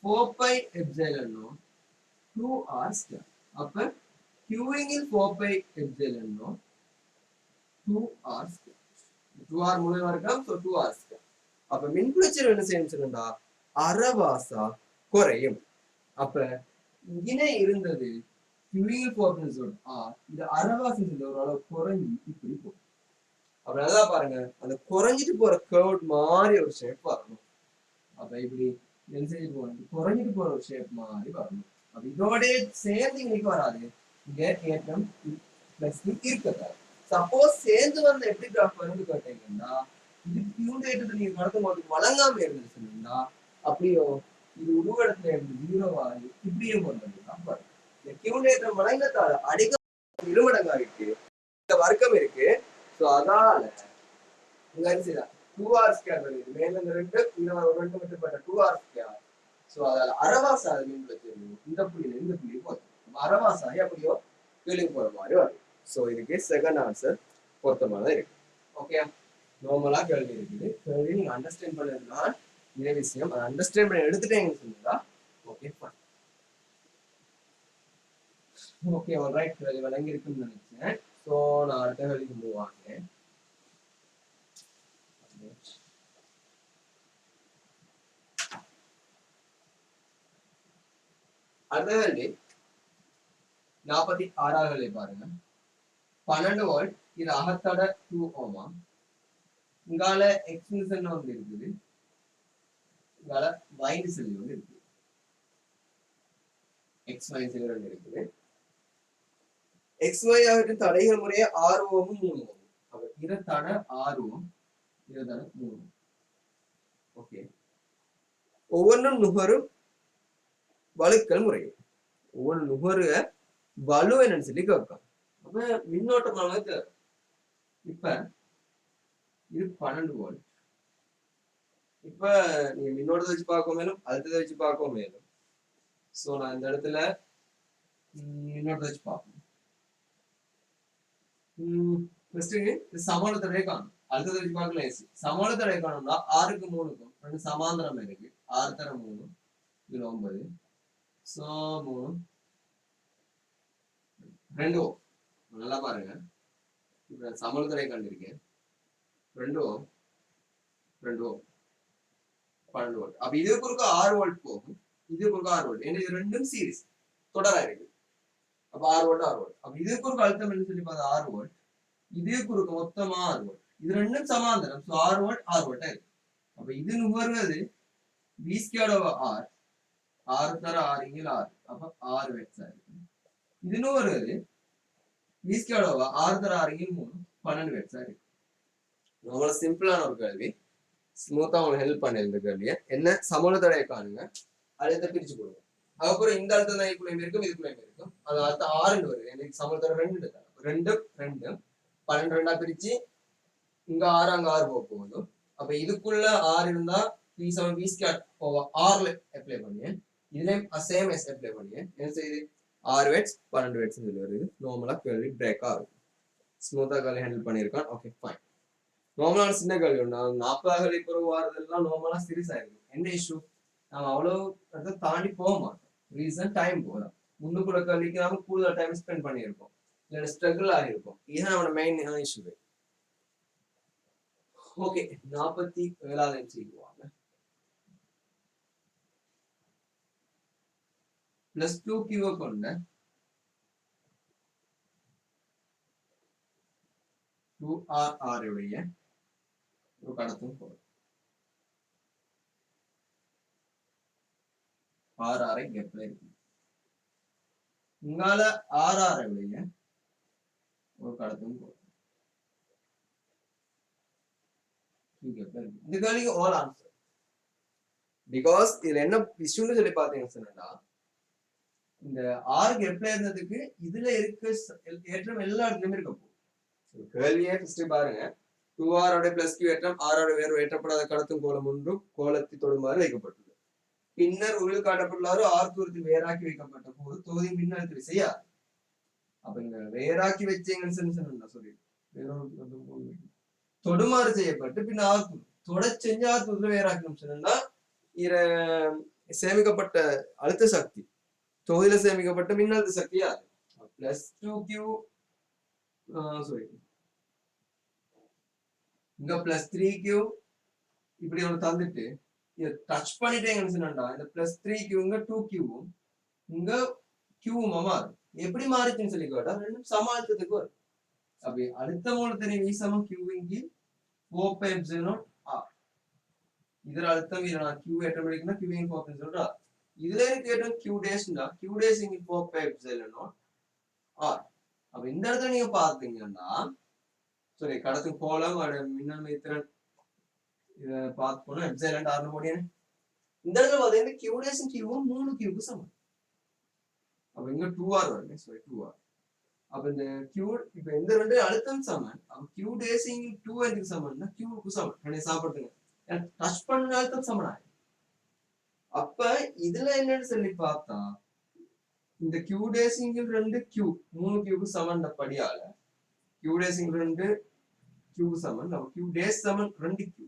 4π எப்சிலன் நாட் 2R ஸ்கொயர். அப்ப Qing 4π epsilon naught 2R square. 2R முழு வர்க்கம் so 2R ஸ்கொயர். அப்ப மின்புலச்சரிவு என்ன செய்யணும் சொன்னா அரைவாசா குறையும். அப்ப இங்கே இருந்தது Qing 4π R இது அரைவாசி ஒரு அளவு குறைஞ்சி இப்படி போகும். அப்ப நல்லா பாருங்க அந்த குறைஞ்சிட்டு போற கர்வ் மாதிரி ஒரு ஷேப் வரணும். அப்ப இப்படி என்ன செய்து போகணும் குறைஞ்சிட்டு போற ஒரு ஷேப் மாதிரி வரணும். அப்ப இதோட சேர்ந்து இன்னைக்கு வராது இங்க ஏற்றம் பிளஸ் இருக்கக்கூடாது. சப்போஸ் சேர்ந்து வந்து எப்படி கிராஃப் வரும்னு கேட்டீங்கன்னா இது கியூண்ட ஏற்றத்தை நீங்க கடத்தும் போது வழங்காம இருந்துச்சு சொன்னீங்கன்னா அப்படியோ இது உருவடத்துல இருந்து 0 ஆகி இப்படியே கொண்டு வந்து இந்த கியூண்ட ஏற்றம் வழங்கத்தால அடிக்க இருமடங்காயிருக்கு இந்த வர்க்கம் இருக்கு. ஸோ அதனால இங்க அரிசிதான் 2R ஸ்கொயர் வருது மேல இந்த ரெண்டு ரெண்டு மட்டுப்பட்ட 2R ஸ்கொயர். ஸோ அதால அரவாசாக மீன் வச்சிருந்தோம் இந்த புள்ளியில இந்த புள்ளி போதும் அரவாசாகி அப்படியோ கீழே போற மாதிரி வரும். ஸோ இதுக்கு செகண்ட் ஆன்சர் பொருத்தமாக தான் இருக்கு. ஓகே, நார்மலா கேள்வி இருக்குது. கேள்வி நீங்க அண்டர்ஸ்டாண்ட் பண்ணதுனா இதே விஷயம், அதை அண்டர்ஸ்டாண்ட் பண்ணி எடுத்துட்டேங்கன்னு சொன்னீங்களா ஓகே ஃபைன். ஓகே ஆல்ரைட், கேள்வி விளங்கி இருக்குன்னு நினைச்சேன். ஸோ நான் அடுத்த கேள்விக்கு மூவ் ஆகிறேன். அடுத்த கேள்வி 46வது கேள்வி பாருங்க. 12 வோல்ட், இது அகத்தட 2 ஓமா, இங்கால எக்ஸ்டென்ஷன் ஒன்று இருக்குது, இங்கால வைண்ட் செல் ஒன்று இருக்குது, எக்ஸ் ஒய் செல் ஒன்று இருக்குது. எக்ஸ் ஒய் ஆகிட்ட தடைகள் முறையே 6 ஓமும் 3 ஓமும். அப்ப இரு தடை 6 ஓம், இரு தடை 3 ஓம். ஓகே, ஒவ்வொன்றும் நுகரும் வலுக்கள் முறை, ஒவ்வொரு நுகருக வலு என்னன்னு சொல்லி கேட்கும். அப்ப மின்னோட்டம் நமக்கு இப்ப இது 12 வோல்ட். இப்ப நீங்க மின்னோட்டத்தை வச்சு பார்க்க மேலும் அழுத்தத்தை வச்சு பார்க்க மேலும். சோ நான் இந்த இடத்துல மின்னோட்டத்தை வச்சு பார்ப்போம். சமோல தடையை காணும், அழுத்தத்தை வச்சு பார்க்கல. சமோல தடையை காணும்னா 6க்கு 3க்கும் 2 சமாந்தரம் இருக்கு. 6 தர 3 இதுல 9. சோ 3 2 ஓம். நல்லா பாருங்க, இப்ப சமோல தடையை கண்டிருக்கேன். 2 ஓம் 2 ஓம் 12 வோல்ட். அப்ப இது குறுக்க 6 வோல்ட் போகும், இது குறுக்க 6 வோல்ட். ஏன்னா இது ரெண்டும் சீரிஸ் தொடரா இருக்கு. அப்ப 6 வோல்ட் 6 வோல்ட். அப்ப இது குறுக்க அழுத்தம் என்ன சொல்லி பார்த்தா 6 வோல்ட், இது குறுக்க மொத்தமா 6 வோல்ட். இது ரெண்டும் சமாந்தரம். சோ 6 வோல்ட் 6 வோல்ட் இருக்கு. அப்ப இது நுகர்வது v ஸ்கொயர் ஓவர் r, 6 தர 6 இங்க 6, அப்ப 6 வெக்ஸ் இருக்கு. இது நுகர்வது v ஸ்கொயர் ஓவர் 6 தர 6 இங்க 3, 12 வெக்ஸ் இருக்கு. அவ்வளவு சிம்பிளான ஒரு கேள்வி, ஸ்மூத்தா உங்களுக்கு ஹெல்ப் பண்ண இந்த கேள்வியை. என்ன சமூல தடையை காணுங்க, அழுத்த பிரிச்சு கொடுங்க. அதுக்கப்புறம் இந்த அழுத்தம் தான் இதுக்குள்ளேயும் இருக்கும், இதுக்குள்ளேயும் இருக்கும். அது அழுத்தம் 6 வருது, எனக்கு சமூல தடை 2 தான். 2 2 12 2 பிரிச்சு இங்க 6 அங்க 6 போக போகுது. அப்ப இதுக்குள்ள 6 இருந்தா v சமம் v square over r apply பண்ணி, இதுலயும் சேம் எஸ் அப்ளை பண்ணி என்ன செய்யுது 6 வெட்ஸ் 12 வெட்ஸ் சொல்லி வருது. நார்மலா கேள்வி பிரேக் ஆகும். ஸ்மூத்தா கேள்வி ஹேண்டில் பண்ணியிருக்கான். Okay fine. நார்மலான சின்ன கேள்வி ஒன்று, 40 கேள்வி பிறகு வாரதெல்லாம் நார்மலா சீரியஸ் ஆயிருக்கு. என்ன இஷ்யூ, நம்ம அவ்வளவு தாண்டி போக மாட்டோம். ரீசன் டைம் போதும். முன்னுக்குள்ள கேள்விக்கு நாம கூடுதல் டைம் ஸ்பெண்ட் பண்ணியிருக்கோம், இல்ல ஸ்ட்ரகிள் ஆகிருக்கும். இதுதான் நம்மளோட மெயின் இஷ்யூ. ஓகே, 47வது செய்வாங்க. +2 கியூ கொண்ட 2r உடைய ஒரு கடத்தும் போகும். r கேப்ல இருக்கு. இங்கால r உடைய ஒரு கடத்தும் போகும். இந்த கேள்விக்கு ஆல் ஆன்சர். பிகாஸ் இதுல என்ன இஷ்யூன்னு சொல்லி பாத்தீங்கன்னு சொன்னா, இந்த ஆர் கேப்ல இருந்ததுக்கு இதுல இருக்க ஏற்றம் எல்லா இடத்துலயுமே இருக்க போகும். கேள்வியே ஃபர்ஸ்ட் பாருங்க, 2r + q ஏற்றம் r வேறு ஏற்றப்படாத கடத்தும் கோலம் ஒன்றும் கோலத்தை தொடுமாறு வைக்கப்பட்டுள்ளது. பின்னர் உள் காட்டப்பட்டுள்ளாரு r தூரத்தில் வேறாக்கி வைக்கப்பட்ட போது தொகுதி மின்னழுத்த விசையா. அப்ப இங்க வேறாக்கி வச்சீங்கன்னு சொன்னா சொல்லி தொடுமாறு செய்யப்பட்டு பின் r தொட செஞ்சு r தூரத்துல வேறாக்கணும் சொன்னா சேமிக்கப்பட்ட அழுத்த சக்தி தொகுதியில சேமிக்கப்பட்ட மின்னழுத்த சக்தி யாரு +2q சாரி இங்க +3q இப்படி ஒன்று தந்துட்டு இதை டச் பண்ணிட்டேங்கன்னு சொன்னா இந்த +3q இங்க 2q இங்க q மாறும். எப்படி மாறுச்சுன்னு சொல்லி கேட்டா ரெண்டும் சம அழுத்தத்துக்கு வரும். அப்படி அழுத்த மூலத்தினை v சமம் q இங்கு 4πε0r. இதுல அழுத்தம் இதுல நான் q ஏற்றம் எடுக்கணும் q இங்கு 4πε0r. இதுல எனக்கு ஏற்றம் q டேஷ்னா q டேஷ் இங்கு 4πε0r. அப்ப இந்த இடத்துல நீங்க பாத்தீங்கன்னா சரி கடத்தும் கோலம் மின்னல் மைத்திரன் இதை பார்த்து போனா எப்சைலண்ட் ஆர்னு போடியே இந்த இடத்துல பாத்தீங்கன்னா q டேஷ் q 3q சமம். அப்ப இங்க 2r வருது. Sorry 2r. அப்ப இந்த q இப்ப இந்த ரெண்டு அழுத்தம் சமம். அப்ப q டேசிங் 2 எதுக்கு சமம்னா q க்கு சமம். என்ன சாப்பிடுங்க டச் பண்ண அழுத்தம் சமம். அப்ப இதுல என்னன்னு சொல்லி பார்த்தா இந்த கியூ டேசிங்கில் 2 கியூ 3 கியூக்கு சமன் படியால கியூ டேசிங் 2 கியூ சமன் நம்ம கியூ டேஸ் சமன் 2 கியூ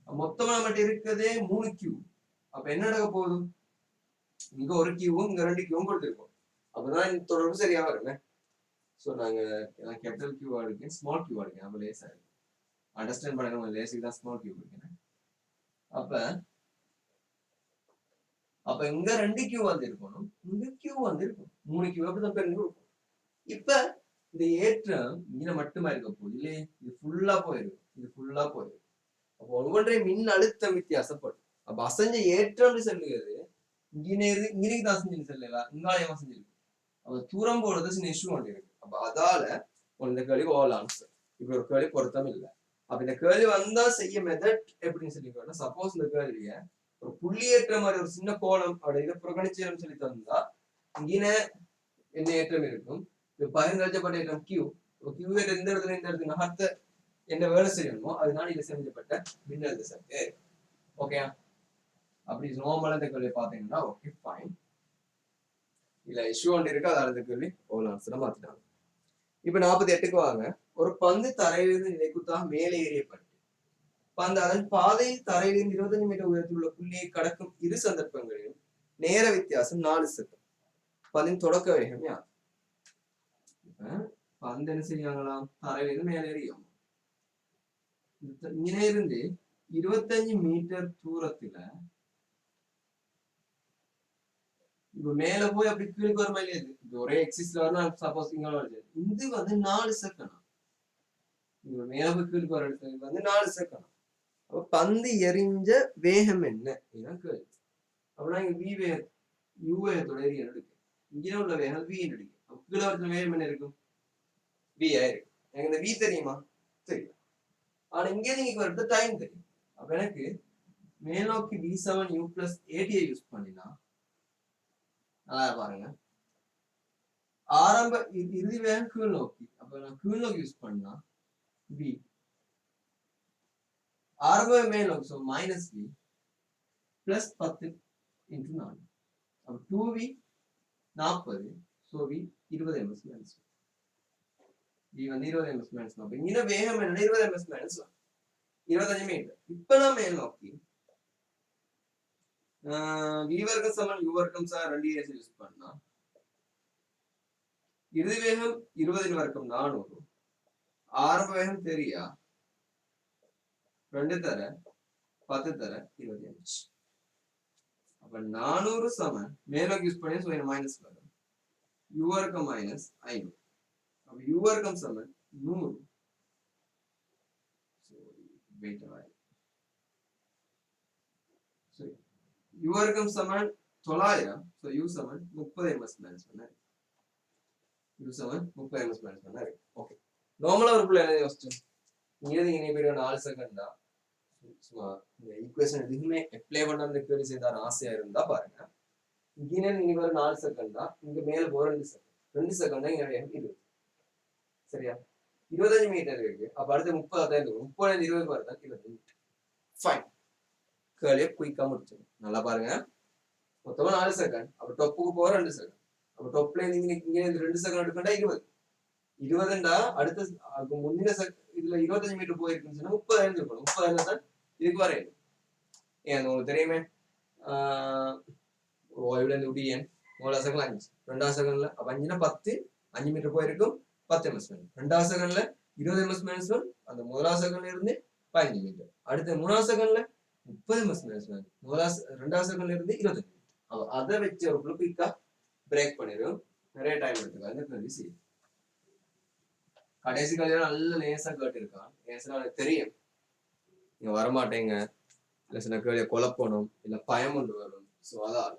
மொத்தமா நம்மகிட்ட இருக்கிறதே 3 கியூ. அப்ப என்ன நடக்க போகுது? இங்க ஒரு கியூவும் இங்க 2 கியூவும் கொடுத்துருக்கோம். அப்பதான் இந்த தொடர்பு சரியா வருமே. ஸோ நாங்க கேபிட்டல் கியூ எடுக்கேன், ஸ்மால் கியூ எடுக்கேன். அப்ப லேசா இருக்கு அண்டர்ஸ்டாண்ட் பண்ணணும். லேசுக்கு தான் ஸ்மால் கியூ எடுக்கேன். அப்ப இங்க 2 கியூ வந்து இருக்கணும், இங்க கியூ வந்து இருக்கும். 3 கியூ அப்படிதான் பெருங்க இருக்கும். இப்ப இந்த ஏற்றம் இங்க மட்டுமா இருக்க போகுது இல்லையே, இது ஃபுல்லா போயிடும், இது ஃபுல்லா போயிடும். அப்போ ஒவ்வொன்றை மின் அழுத்தம் வித்தியாசப்படும். அப்ப அசைஞ்ச ஏற்றம் சொல்லுகிறது இங்கே தான் அசைஞ்சு சொல்லல, இங்காலயமா செஞ்சிருக்கு. அப்ப தூரம் போடுறது சின்ன இஷ்யூ ஒன்று இருக்கு. அப்ப அதால இந்த கேள்வி ஓல் ஆன்சர். இப்ப ஒரு கேள்வி பொருத்தம் இல்லை. அப்ப இந்த கேள்வி வந்தா செய்ய மெத்தட் எப்படின்னு சொல்லி சப்போஸ் இந்த கேள்விய ஒரு புள்ளியேற்ற மாதிரி ஒரு சின்ன கோலம் அப்படி இதை புறக்கணிச்சேன்னு சொல்லி தந்தா இங்கே என்ன ஏற்றம் இருக்கும்? பகிர்ந்தளிக்கப்பட்ட ஏற்றம் கியூ. கியூ இந்த இடத்துல இந்த இடத்துல நகர்த்த என்ன வேலை செய்யணுமோ அதனால இது செஞ்சப்பட்ட மின்னழுத்த சக்தி. ஓகே, அப்படி நோமலா இந்த கேள்வி பாத்தீங்கன்னா ஓகே ஃபைன். இல்ல இஷ்யூ ஒன்று இருக்கு, அதாவது இந்த கேள்வி ஓல் ஆன்சரை மாத்திட்டாங்க. இப்ப 48க்கு வாங்க. ஒரு பந்து தரையிலிருந்து நிலைக்குத்தாக மேலே ஏறியப்பட்டு பந்து அதன் பாதையில் தரையிலிருந்து 25 மீட்டர் உயரத்தில் உள்ள புள்ளியை கடக்கும் இரு சந்தர்ப்பங்களிலும் நேர வித்தியாசம் 4 செகண்ட். பந்தின் தொடக்க வேகம் யார்? பந்து என்ன செய்யாங்களாம்? தரையிலிருந்து மேலே ஏறியும் இங்கே இருந்து 25 மீட்டர் தூரத்துல இப்ப மேல போய் அப்படி கீழே வர மாதிரி இது ஒரே எக்ஸிஸ்ல வரணும். சப்போஸ் இங்க இது வந்து 4 செகண்ட். இப்ப மேல போய் கீழே வர இடத்துல வந்து 4 செகண்ட். அப்ப பந்து எறிஞ்ச வேகம் என்ன கேள்வி. அப்படின்னா இங்க வி வேகம் யூ வேகத்தோட எரிய எடுக்கும். இங்கே உள்ள வேகம் வி எடுக்கும். கீழே வரத்துல வேகம் என்ன இருக்கும்? வி ஆயிருக்கு. எனக்கு இந்த வி தெரியுமா? தெரியும். ஆனா இங்கே நீங்க வரது டைம் தெரியும். அப்ப எனக்கு மேலோக்கி v7 u plus 80 யூஸ் பண்ணினா நல்லா பாருங்க. ஆரம்ப இறுதி வேகம் கீழ் நோக்கி. அப்ப நான் கீழ் நோக்கி யூஸ் பண்ணா v ஆரம்ப மேல் நோக்கி. So minus v plus 10 into 4. அப்ப 2v 40. So v 20 ms minus v வந்து 20 ms மைனஸ். அப்ப இங்க வேகம் என்ன? 20 ms மைனஸ் 25 மீட்டர். இப்ப நான் மேல் நோக்கி v வர்க்கம் சமன் u வர்க்கம் சார் 2 யூஸ் பண்ணா இறுதி வேகம் 20 வர்க்கம் 400. ஆரம்ப வேகம் தெரியா 2 தர 10 தர 25. அப்ப 400 சமன் மேலோக்கி யூஸ் பண்ணி ஸோ மைனஸ் வரும். u வர்க்கம் மைனஸ் 500. அப்ப u வர்க்கம் சமன் 100. வெயிட் u வர்க்கம் சமன் 900. ஸோ u சமன் 30 ms மைனஸ் பண்ண u சமன் 30 ms மைனஸ் பண்ண இருக்கு. ஓகே, நார்மலா ஒரு புள்ள என்ன யோசிச்சு இங்க நீங்க போய் 4 செகண்ட் தான் சும்மா இந்த ஈக்குவேஷன் எதுவுமே அப்ளை பண்ணாம கேள்வி செய்தார் ஆசையா இருந்தா பாருங்க. இங்கே நீங்க ஒரு 4 செகண்ட் தான், இங்க மேல போற 2 செகண்ட் தான் இங்க இருக்கு. சரியா? 25 மீட்டர் இருக்கு. அப்ப அடுத்து 30 தான் இருக்கு. 30 20 வருதா 25 மீட்டர். ஃபைன். கேள்வியை குயிக்கா முடிச்சிடும். நல்லா பாருங்க. மொத்தமா 4 செகண்ட். அப்ப டொப்புக்கு போற 2 செகண்ட். அப்ப டொப்ல நீங்க இங்க 2 செகண்ட் எடுக்கண்டா 20. 20ண்டா அடுத்த முன்னின இதுல 25 மீட்டர் போயிருக்குன்னு சொன்னா 30 இருக்கணும். 30 தான் இதுக்கு வரையும். ஏன் உங்களுக்கு தெரியுமே, ஓய்வுல இருந்து டிஎன் 1 செகண்ட் 5 2 செகண்ட்ல அப்ப 5னா 10 5 மீட்டர் போயிருக்கும் 10 ms. 2 செகண்ட்ல 20 ms மைனஸ் 1. அந்த 1 செகண்ட்ல இருந்து 15 மீட்டர். அடுத்த 3 செகண்ட்ல 30 ms மைனஸ் 1. 2 செகண்ட்ல இருந்து 20 மீட்டர். அதை வச்சு ஒரு குயிக்கா பிரேக் பண்ணிடும். நிறைய டைம் எடுத்துக்காது. கடைசி கல்யாணம் நல்ல லேசா கேட்டிருக்கான். லேசா எனக்கு தெரியும் நீங்க வரமாட்டேங்க, இல்ல சில கேள்வியை குழப்பணும், இல்ல பயம் கொண்டு வரும். ஸோ அதான்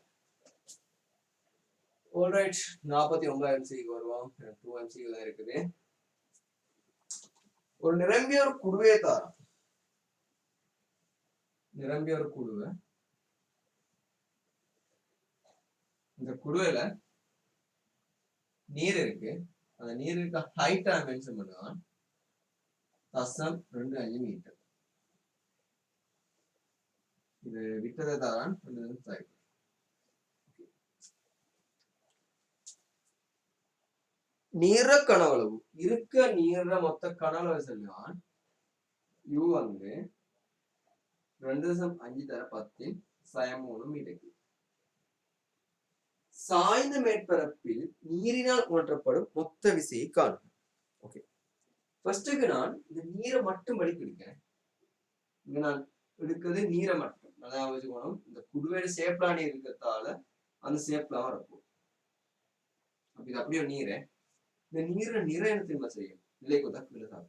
ஆல்ரைட். 49 MCக்கு வருவோம். 2 MCக்கு தான் இருக்குது. ஒரு நிரம்பிய ஒரு குடுவையை தாரம். நிரம்பிய ஒரு குடுவை. இந்த குடுவையில நீர் இருக்கு. அந்த நீருக்கு ஹைட்டா மென்ஷன் பண்ணுவான் 0.25 மீட்டர். இது விட்டதை தான் நீர கனவளவு இருக்க நீர மொத்த கனவளவு சொல்லுவான் u வந்து 2.5 தர 10 3 மீட்டர். சாய்ந்த மேற்பரப்பில் நீரினால் உணர்த்தப்படும் மொத்த விசையை காணும். ஓகே, ஃபர்ஸ்ட்டுக்கு நான் இந்த நீரை மட்டும் படிக்க எடுக்கிறேன். இங்க நான் எடுக்கிறது நீரை மட்டும், அதாவது வச்சுக்கணும் இந்த குடுவேடு சேப்லானி இருக்கிறதால அந்த சேப்லாம் இருக்கும். அப்ப இது அப்படியே நீரை, இந்த நீரை நிறை என்ன திரும்ப செய்யும், நிலைக்குதான் கீழே தான்.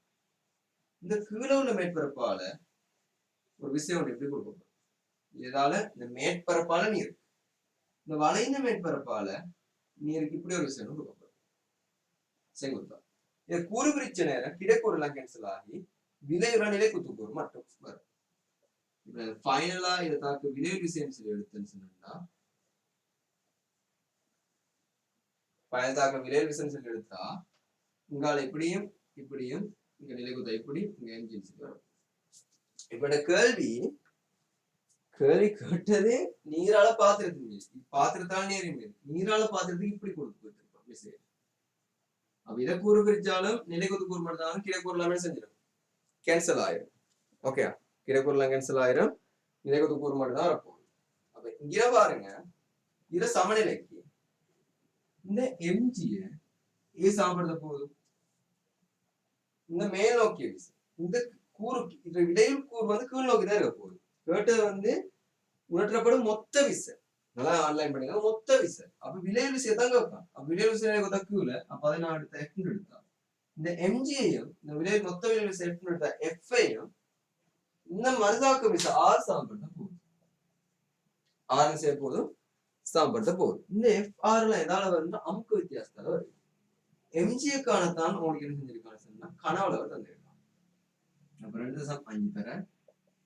இந்த கீழே உள்ள மேற்பரப்பால ஒரு விசை ஒன்று எப்படி கொடுக்கப்படும், இதால இந்த மேற்பரப்பால நீர், இந்த வளைந்த மேற்பரப்பால நீருக்கு இப்படி ஒரு விஷயம் கொடுக்கப்படும். செங்குத்தா இதை கூறு பிரிச்ச நேரம் கிடைக்கூறு எல்லாம் கேன்சல் ஆகி விளைவுற நிலை குத்துக்கூறு மட்டும் வரும். இப்ப ஃபைனலா இதை தாக்கு விளைவு விஷயம் சொல்லி எடுத்துன்னு சொன்னா, பயன் தாக்க விளைவு விஷயம் சொல்லி எடுத்தா உங்கால இப்படியும் இப்படியும் இங்க நிலை குத்தா இப்படி இங்க என்ஜின் சொல்லி வரும். இப்ப இந்த கேள்வி கேட்டது நீரால பாத்திரத்து பாத்திரத்தால நீரால பாத்திரத்துக்கு இப்படி கொடுத்து விஷயம். அப்ப இதை கூறு பிரிச்சாலும் நிலைக்குத்து கூறு மட்டும் கிடைக்கூறு எல்லாமே செஞ்சிடும், கேன்சல் ஆயிரும். ஓகே, கிடைக்கூறு எல்லாம் கேன்சல் ஆயிரும், நிலைக்குத்து கூறு மட்டும் தான் இருக்கும். அப்ப இங்க பாருங்க, இத சமநிலைக்கு இந்த எம்ஜிய ஏ சமப்படுத்த போதும் இந்த மேல் நோக்கிய விசை, இந்த கூறு இந்த இடையில் கூறு வந்து கீழ் நோக்கி தான் இருக்க போகுது. கேட்டது வந்து உணர்த்தப்படும் மொத்த விசை, நல்லா ஆன்லைன் பண்ணிக்க மொத்த விசை. அப்ப விளைவு விசையை தான் கேட்பான். அப்ப விளைவு விசை தக்குல அப்ப அதை நான் எடுத்த எஃப் எடுத்தா இந்த எம்ஜியையும் இந்த விளைவு மொத்த விளைவு விசை எஃப் எடுத்த எஃப்ஐயும் இந்த மறுதாக்க விசை ஆர் சமப்படுத்த போகுது, ஆறு விசை போதும் சமப்படுத்த போகுது. இந்த எஃப் ஆர்ல எதால வரும்னா அமுக்க வித்தியாசத்தால வருது. எம்ஜியக்கானத்தான் உங்களுக்கு என்ன செஞ்சிருக்கான்னு சொன்னா கனவுல தந்திருக்கான். அப்ப 2.5 தர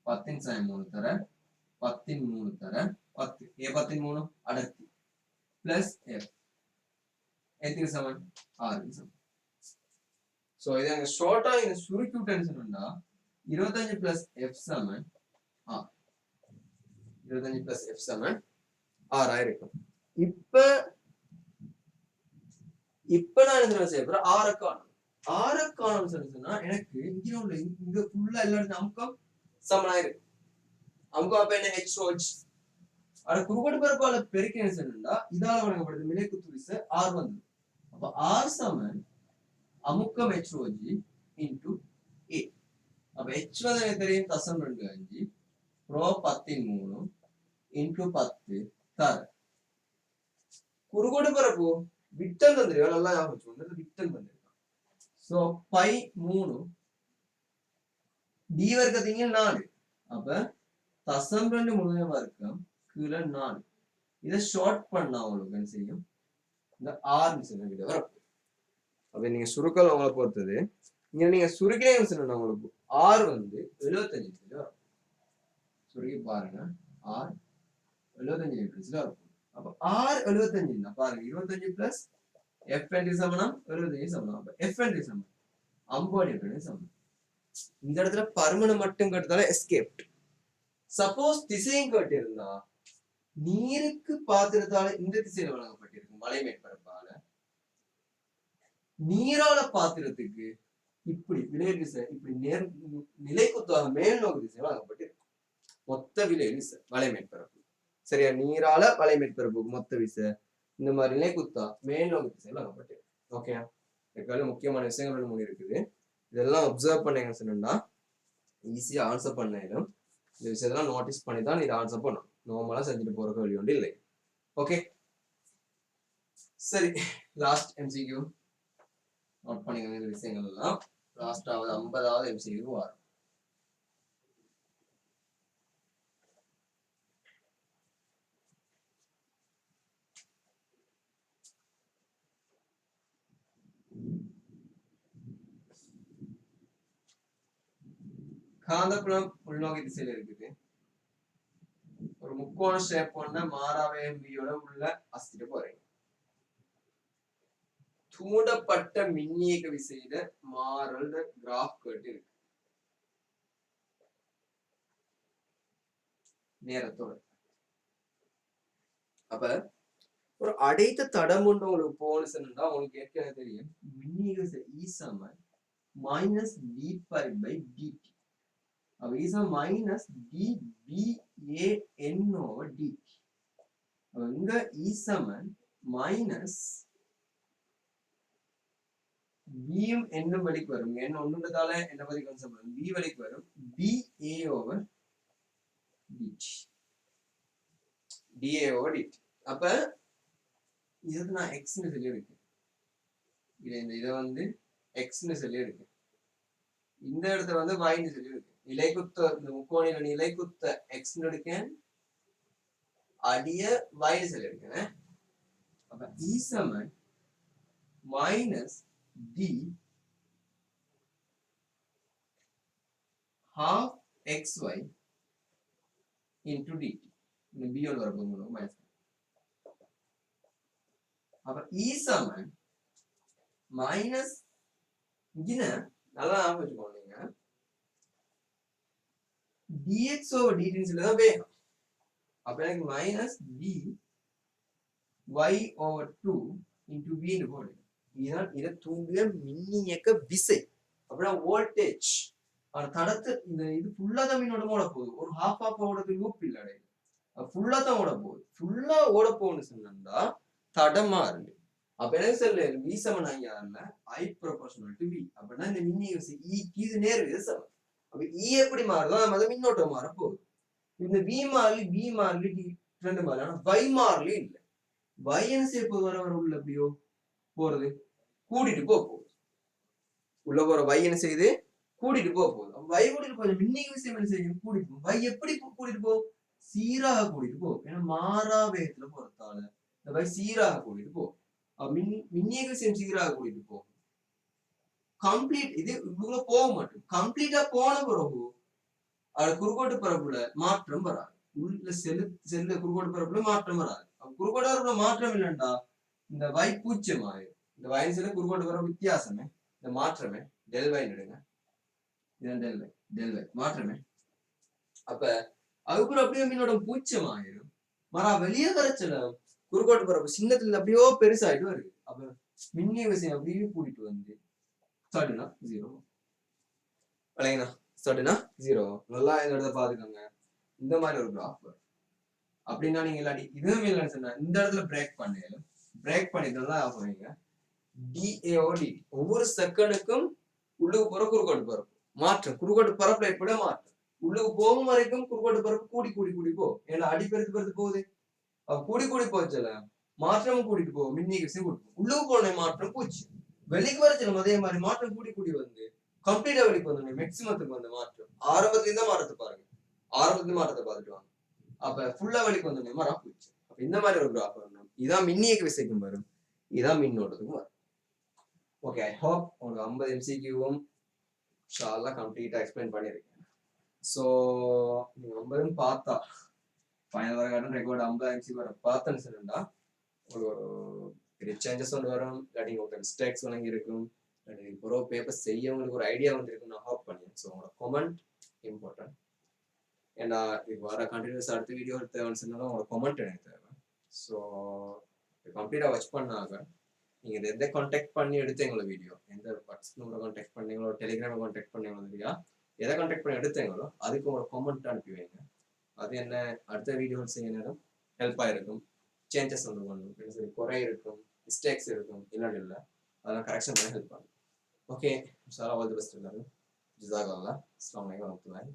10 தர 10 தர 10 ஏ 10 அடர்த்தி பிளஸ் எஃப் எதுக்கு சமன் 6 சமன். சோ இதை ஷார்ட்டா இதை சுருக்கி விட்டேன்னு சொன்னா 25 பிளஸ் எஃப் சமன் 6, 25 பிளஸ் எஃப் சமன் 6 இருக்கும். இப்ப நான் என்ன செய்ய போறேன், ஆற காணும் சொன்னா எனக்கு இங்க உள்ள இங்க ஃபுல்லா எல்லாரும் அமுக்கம் சமனாயிருக்கு. அமுக்கம் அப்ப என்ன ஹெச் ரோச் அட குறுக்கோட்டு பரப்பால பெருக்கின சொன்னா இதால வழங்கப்படுது நிலைக்குத்து விசை ஆர் வந்து. அப்ப ஆர் சமன் அமுக்கம் ஹெச் ரோஜி இன்டு ஏ. அப்ப ஹெச் வந்து எனக்கு தெரியும் 0.25 ரோ 10 இன்டு 10 தர குறுக்கோட்டு பரப்பு விட்டம் தந்திருக்கா, நல்லா ஞாபகம் விட்டம் தந்திருக்கான். சோ பை 3 டி வர்க்கத்தீங்க 4, அப்ப 0.2 வர்க்கம் கீழே 4. இதை ஷார்ட் பண்ணா உங்களுக்கு என்ன செய்யும், இந்த ஆர் மிஷன் கிட்ட வரும். அப்ப நீங்க சுருக்கல் உங்களை பொறுத்தது, இங்க நீங்க சுருக்கினே சொன்னா உங்களுக்கு ஆர் வந்து 75 வரும். சுருக்கி பாருங்க, ஆர் 75 வரும். அப்ப ஆர் 75 பாருங்க 25 பிளஸ் எஃப் என் சமனம் 75 சமனம். அப்ப எஃப் என் சமனம் 50 சமனம். இந்த இடத்துல பருமனை மட்டும் கேட்டதால எஸ்கேப்ட். சப்போஸ் திசையும் கேட்டிருந்தா நீருக்கு பாத்திரத்தால இந்த திசையில வழங்கப்பட்டிருக்கும் மலை மேற்பரப்பால, நீரால பாத்திரத்துக்கு இப்படி விளைவு விசை இப்படி நிலைக்குத்தாக மேல் நோக்கு திசையில வழங்கப்பட்டிருக்கும் மொத்த விளைவு விசை வலை மேற்பரப்பு. சரியா, நீரால வலை மேற்பரப்பு மொத்த விசை இந்த மாதிரி நிலைக்குத்தா மேல் நோக்கு திசையில வழங்கப்பட்டிருக்கும். ஓகே, இதுக்காக முக்கியமான விஷயங்கள் 3 இருக்குது. இதெல்லாம் அப்சர்வ் பண்ணீங்கன்னு சொன்னா ஈஸியா ஆன்சர் பண்ணணும். இந்த விஷயத்தெல்லாம் நோட்டீஸ் பண்ணி தான் இதை ஆன்சர் பண்ணணும். நார்மலா செஞ்சுட்டு போற கேள்வி ஒன்று இல்லை. ஓகே, சரி, லாஸ்ட் எம்சிக்யூ நோட் பண்ணிக்கோங்க. இந்த விஷயங்கள் எல்லாம் லாஸ்டாவது 50வது எம்சிக்யூ வரும். காந்தப்புலம் உள்நோக்கி திசையில இருக்குது. ஒரு முக்கோண ஷேப் கொண்ட மாறாவேகம் வியோட உள்ள அஸ்திர போறீங்க. தூண்டப்பட்ட மின்னியக்க விசையில மாறல் கிராஃப் கேட்டு இருக்கு நேரத்தோட. அப்ப ஒரு அடைத்த தடம் ஒன்று உங்களுக்கு போகணும்னு சொன்னா உங்களுக்கு ஏற்கனவே தெரியும் மின்னியக்கு விசை E Saman minus d pi by dt. அப்ப E சமன் minus dBAN over dt. அப்ப இங்க E சமன் minus B யும் n வழிக்கு வரும். n ஒன்றுன்றதால என்ன பத்தி கான்செப்ட் வரும்? B வழிக்கு வரும். dA over dt. dA over dt. அப்ப இதுக்கு நான் x ன்னு சொல்லி இருக்கேன். இதை வந்து x ன்னு சொல்லி இருக்கேன். இந்த இடத்துல வந்து y ன்னு சொல்லி இருக்கேன். நிலைக்குத்த இந்த முக்கோணில நிலைக்குத்த x ன்னு எடுக்கேன். அடிய y ன்னு சொல்லி இருக்கேன். அப்ப E சமன் minus d half xy into dt. இந்த b ஓட வரப்போகுது மைனஸ். அப்ப E சமன் மைனஸ் இங்க நல்லா ஞாபகம் வச்சுக்கோங்க dx over dt ன்னு சொல்லி தான் வேணும். அப்ப எனக்கு minus d y over 2 into v ன்னு போடுங்க. இதுதான் இதை தூண்டிய மின்னியக்க விசை. அப்படின்னா வோல்டேஜ் அந்த தடத்தை இந்த இது ஃபுல்லா தான் மின்னோட ஓட போகுது. ஒரு ஹாஃப் ஓடது லூப் இல்ல ஃபுல்லா தான் ஓட போகுது. ஃபுல்லா ஓட போகணும்னு சொன்னா தடமா இருக்கு. அப்ப என்ன சொல்ல v Saman ஐயாறுல I proportional to v. அப்படின்னா இந்த மின்னியக்க விசை E இது நேர் சமன். அப்ப E எப்படி மாறுதோ அது மின்னோட்டம் மாற போகுது. இந்த v மாறி b மாறி ரெண்டு மாறி ஆனா y மாறி இல்லை. y என்ன செய்ய போது வர உள்ள எப்படியோ போறது கூட்டிட்டு போகுது. உள்ள போற y என்ன செய்யுது கூட்டிட்டு போகுது. y கூட்டிட்டு போகுது மின்னியக்க விசை என்ன செய்யும் கூட்டிட்டு போகும். y எப்படி கூட்டிட்டு போகும் சீராக கூட்டிட்டு போகும். ஏன்னா மாறா வேகத்துல போறதால இந்த y சீராக கூட்டிட்டு போகும். மின்னியக்க விசை சீராக கூட்டிட்டு போகும். கம்ப்ளீட் இது இவ்வளவு போக மாட்டோம். கம்ப்ளீட்டா போன பிறகு அது குறுக்கோட்டு பரப்புல மாற்றம் வராது. உள்ள செல்ல குறுக்கோட்டு பரப்புல மாற்றம் வராது. குறுக்கோட்டு பரப்புல மாற்றம் இல்லைண்டா இந்த y பூஜ்ஜியம் ஆயிடும். இந்த y செல்ல குறுக்கோட்டு பரப்பு வித்தியாசமே இந்த மாற்றமே டெல் y எடுங்க. இதுதான் டெல் y மாற்றமே. அப்ப அதுக்குள்ள அப்படியே மின்னோட்டம் பூஜ்ஜியம் ஆயிடும். மரா வெளியே வரைச்சல குறுக்கோட்டு பரப்பு சின்னத்துல அப்படியோ பெருசாயிட்டு வருது. அப்ப மின்னிய விஷயம் அப்படியே கூட்டிட்டு வந்து சடுனா 0 விளங்கினா சடுனா 0. நல்லா இந்த இடத்த பாத்துக்கோங்க. இந்த மாதிரி ஒரு கிராஃப் அப்படின்னா நீங்க இல்லாட்டி இதுவும் இல்லைன்னு சொன்னா இந்த இடத்துல பிரேக் பண்ணிட்டு ஆஃப் பண்ணுவீங்க. DAOD ஒவ்வொரு செகண்டுக்கும் உள்ளுக்கு போற குறுக்கோட்டு பரப்பு மாற்றம் குறுக்கோட்டு பரப்புல ஏற்பட மாற்றம் உள்ளுக்கு போகும் வரைக்கும் குறுக்கோட்டு பரப்பு கூடி போ. ஏன்னா அடி பெருத்து போகுது. கூடி போச்சல மாற்றமும் கூட்டிட்டு போகும். மின்னியக்க விசை கொடுக்கும். உள்ளுக்கு போன மாற்றம் பூச்சி வெளிக்கு வரச்சலும் அதே மாதிரி மாற்றம் கூடி வந்து கம்ப்ளீட்டா வெளிக்கு வந்து மேக்சிமத்துக்கு வந்து மாற்றம் ஆரம்பத்துல இருந்தா மாற்றத்தை பாருங்க. ஆரம்பத்துல மாற்றத்தை பார்த்துட்டு வாங்க. அப்ப ஃபுல்லா வெளிக்கு வந்தோடனே மரம் போச்சு. அப்ப இந்த மாதிரி ஒரு கிராஃப் வரணும். இதான் மின்னியக்க விசைக்கும் வரும். இதான் மின்னோட்டத்துக்கும் வரும். ஓகே ஐ ஹோப் உங்களுக்கு 50 MCQவும் ஷாலா கம்ப்ளீட்டா எக்ஸ்பிளைன் பண்ணியிருக்கேன். ஸோ நீங்க 50 பார்த்தா ஃபைனல் வர காட்டும் ரெக்கார்டு 50 MCQ வர பார்த்தேன்னு சொன்னா ஒரு பெரிய சேஞ்சஸ் ஒன்று வரும். இல்லாட்டி உங்களுக்கு மிஸ்டேக்ஸ் வழங்கி இருக்கும். ஒரு பேப்பர் செய்ய உங்களுக்கு ஒரு ஐடியா வந்துருக்கும் நான் ஹோப் பண்ணேன். ஸோ உங்களோட கமெண்ட் இம்பார்ட்டன்ட். ஏன்னா இப்போ வர கண்டினியூஸ் அடுத்த வீடியோ தேவைன்னு சொன்னாலும் உங்களோட கமெண்ட் எனக்கு தேவை. ஸோ கம்ப்ளீட்டாக வாட்ச் பண்ணாங்க நீங்கள் எதை கான்டாக்ட் பண்ணி எடுத்தீங்களோ வீடியோ எந்த வாட்ஸ்அப் நம்பரை கான்டாக்ட் பண்ணீங்களோ டெலிகிராமை கான்டாக்ட் பண்ணீங்களோ இல்லையா எதை கான்டாக்ட் பண்ணி எடுத்தீங்களோ அதுக்கு உங்களோட கமெண்ட் அனுப்பி வைங்க. அது என்ன அடுத்த வீடியோ செய்ய நேரம் ஹெல்ப்பாக இருக்கும். சேஞ்சஸ் வந்து பண்ணும். சரி குறை இருக்கும் மிஸ்டேக்ஸ் இருக்கும் இல்லாட்டி இல்லை அதெல்லாம் கரெக்ஷன் பண்ண ஹெல்ப் பண்ணும். Okay sir all the best எல்லாரும். ஜிசாக் அல்லாஹ். அஸ்ஸலாமு அலைக்கும் வரஹ்மத்துல்லாஹி